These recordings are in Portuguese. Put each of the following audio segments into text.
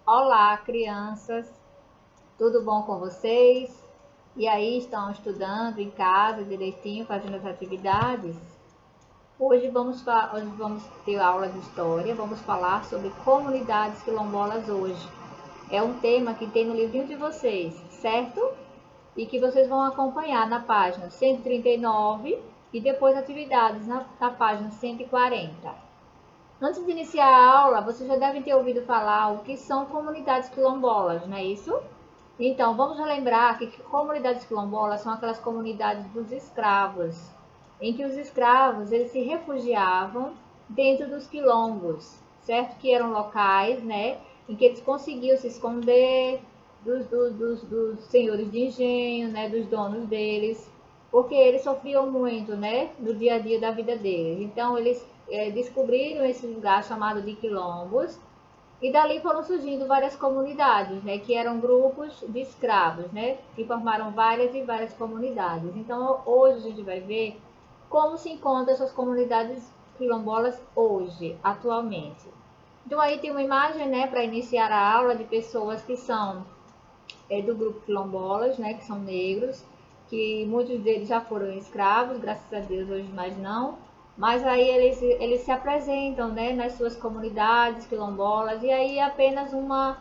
Olá, crianças, tudo bom com vocês? E aí, estão estudando em casa direitinho, fazendo as atividades? Hoje vamos ter aula de história, vamos falar sobre comunidades quilombolas hoje. É um tema que tem no livrinho de vocês, certo? E que vocês vão acompanhar na página 139 e depois atividades na página 140. Antes de iniciar a aula, vocês já devem ter ouvido falar o que são comunidades quilombolas, não é isso? Então, vamos relembrar que comunidades quilombolas são aquelas comunidades dos escravos, em que os escravos eles se refugiavam dentro dos quilombos, certo? Que eram locais, né, em que eles conseguiam se esconder dos senhores de engenho, né, dos donos deles, porque eles sofriam muito, né, no dia a dia da vida deles. Então, eles descobriram esse lugar chamado de quilombos e dali foram surgindo várias comunidades, né, que eram grupos de escravos, né, que formaram várias e várias comunidades. Então, hoje a gente vai ver como se encontram essas comunidades quilombolas hoje, atualmente. Então, aí tem uma imagem, né, para iniciar a aula de pessoas que são do grupo quilombolas, né, que são negros, que muitos deles já foram escravos, graças a Deus hoje mais não, mas aí eles se apresentam, né, nas suas comunidades quilombolas, e aí é apenas uma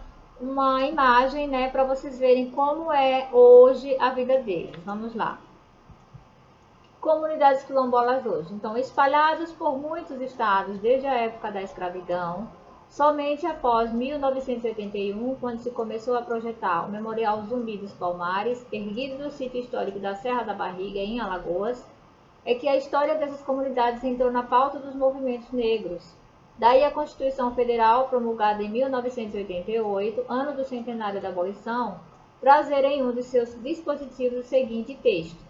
imagem, né, para vocês verem como é hoje a vida deles. Vamos lá. Comunidades quilombolas hoje. Então, espalhadas por muitos estados desde a época da escravidão, somente após 1981, quando se começou a projetar o Memorial Zumbi dos Palmares, erguido no sítio histórico da Serra da Barriga, em Alagoas, é que a história dessas comunidades entrou na pauta dos movimentos negros. Daí a Constituição Federal, promulgada em 1988, ano do centenário da abolição, trazer em um de seus dispositivos o seguinte texto: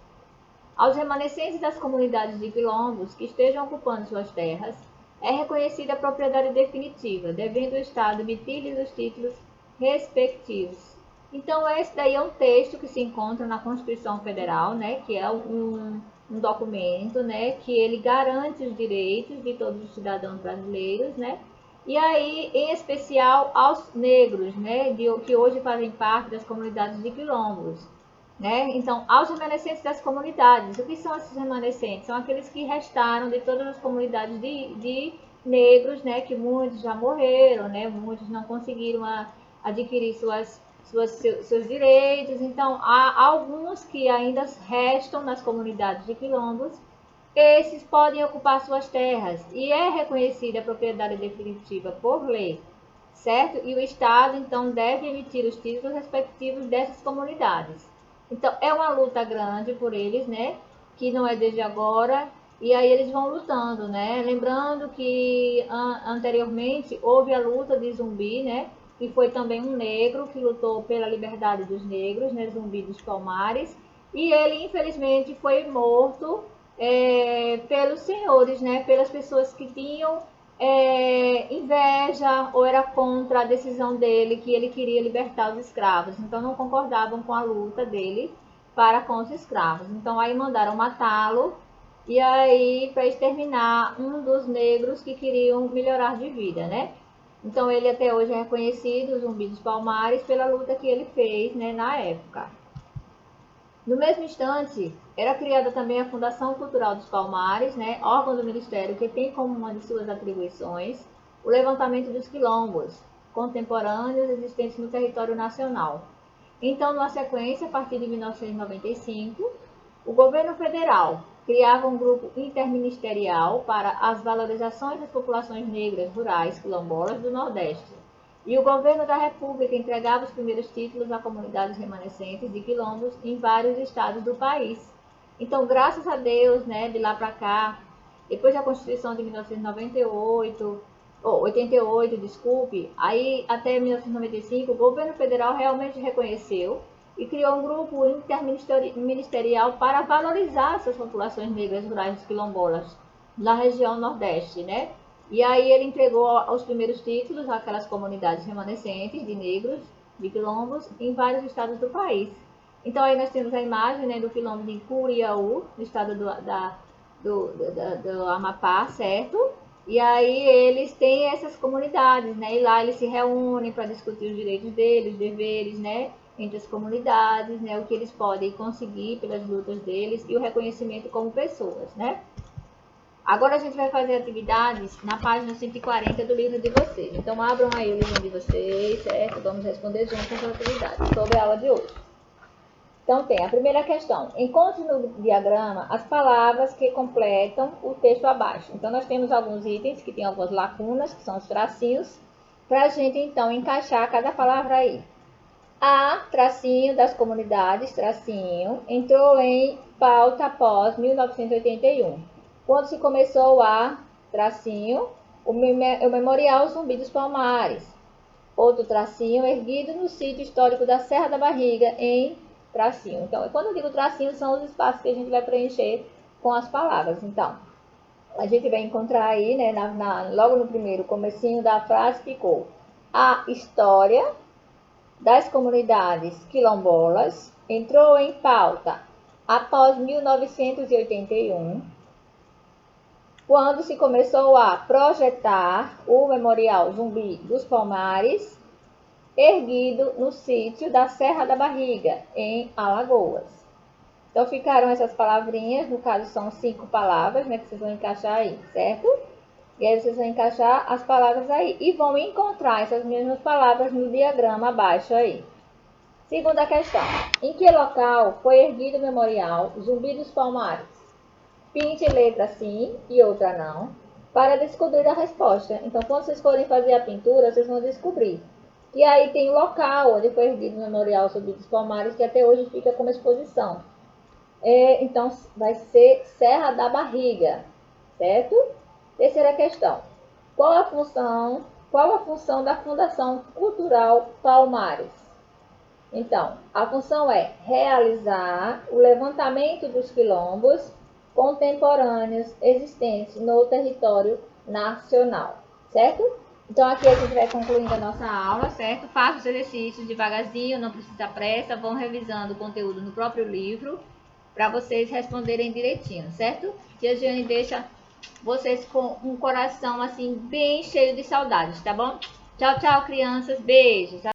aos remanescentes das comunidades de quilombos que estejam ocupando suas terras, é reconhecida a propriedade definitiva, devendo o Estado emitir-lhes os títulos respectivos. Então, esse daí é um texto que se encontra na Constituição Federal, né, que é um documento, né, que ele garante os direitos de todos os cidadãos brasileiros, né, e aí, em especial, aos negros, né, que hoje fazem parte das comunidades de quilombos. Né? Então, aos remanescentes das comunidades. O que são esses remanescentes? São aqueles que restaram de todas as comunidades de negros, né? Que muitos já morreram, né? Muitos não conseguiram adquirir seus direitos. Então, há alguns que ainda restam nas comunidades de quilombos. Esses podem ocupar suas terras e é reconhecida a propriedade definitiva por lei, certo? E o Estado, então, deve emitir os títulos respectivos dessas comunidades. Então, é uma luta grande por eles, né? Que não é desde agora. E aí eles vão lutando, né? Lembrando que anteriormente houve a luta de Zumbi, né? Que foi também um negro que lutou pela liberdade dos negros, né? Zumbi dos Palmares. E ele, infelizmente, foi morto pelos senhores, né? Pelas pessoas que tinham inveja ou era contra a decisão dele, que ele queria libertar os escravos. Então não concordavam com a luta dele para com os escravos. Então aí mandaram matá-lo e aí para exterminar um dos negros que queriam melhorar de vida, né? Então ele até hoje é reconhecido, o Zumbi dos Palmares, pela luta que ele fez, né, na época. No mesmo instante, era criada também a Fundação Cultural dos Palmares, né, órgão do Ministério que tem como uma de suas atribuições o levantamento dos quilombos contemporâneos existentes no território nacional. Então, numa sequência, a partir de 1995, o governo federal criava um grupo interministerial para as valorizações das populações negras rurais quilombolas do Nordeste. E o governo da República entregava os primeiros títulos a comunidades remanescentes de quilombos em vários estados do país. Então, graças a Deus, né, de lá para cá, depois da Constituição de 1998, 88, desculpe, aí até 1995, o governo federal realmente reconheceu e criou um grupo interministerial para valorizar essas populações negras rurais quilombolas na região Nordeste, né? E aí ele entregou os primeiros títulos àquelas comunidades remanescentes de negros, de quilombos, em vários estados do país. Então aí nós temos a imagem, né, do quilombo de Curiaú, no estado do Amapá, certo? E aí eles têm essas comunidades, né? E lá eles se reúnem para discutir os direitos deles, os deveres, né? Entre as comunidades, né? O que eles podem conseguir pelas lutas deles e o reconhecimento como pessoas, né? Agora a gente vai fazer atividades na página 140 do livro de vocês. Então abram aí o livro de vocês, certo? Vamos responder juntos as atividades sobre a aula de hoje. Então tem a primeira questão. Encontre no diagrama as palavras que completam o texto abaixo. Então nós temos alguns itens que tem algumas lacunas, que são os tracinhos, para a gente então encaixar cada palavra aí. A, tracinho das comunidades, tracinho, entrou em pauta após 1981, quando se começou a, tracinho, o Memorial Zumbi dos Palmares. Outro tracinho, erguido no sítio histórico da Serra da Barriga, em tracinho. Então, quando eu digo tracinho, são os espaços que a gente vai preencher com as palavras. Então, a gente vai encontrar aí, né, logo no primeiro comecinho da frase, ficou a história das comunidades quilombolas entrou em pauta após 1981, quando se começou a projetar o Memorial Zumbi dos Palmares, erguido no sítio da Serra da Barriga, em Alagoas. Então ficaram essas palavrinhas, no caso são 5 palavras, né, que vocês vão encaixar aí, certo? E aí vocês vão encaixar as palavras aí e vão encontrar essas mesmas palavras no diagrama abaixo aí. Segunda questão. Em que local foi erguido o Memorial Zumbi dos Palmares? Pinte letra sim e outra não, para descobrir a resposta. Então, quando vocês forem fazer a pintura, vocês vão descobrir. E aí tem o local onde foi erguido o Memorial Zumbi dos Palmares, que até hoje fica como exposição. Então, vai ser Serra da Barriga, certo? Terceira questão. Qual a função da Fundação Cultural Palmares? Então, a função é realizar o levantamento dos quilombos contemporâneos existentes no território nacional, certo? Então, aqui a gente vai concluindo a nossa aula, certo? Faça os exercícios devagarzinho, não precisa pressa, vão revisando o conteúdo no próprio livro para vocês responderem direitinho, certo? Tia Jane deixa vocês com um coração assim bem cheio de saudades, tá bom? Tchau, tchau, crianças. Beijos.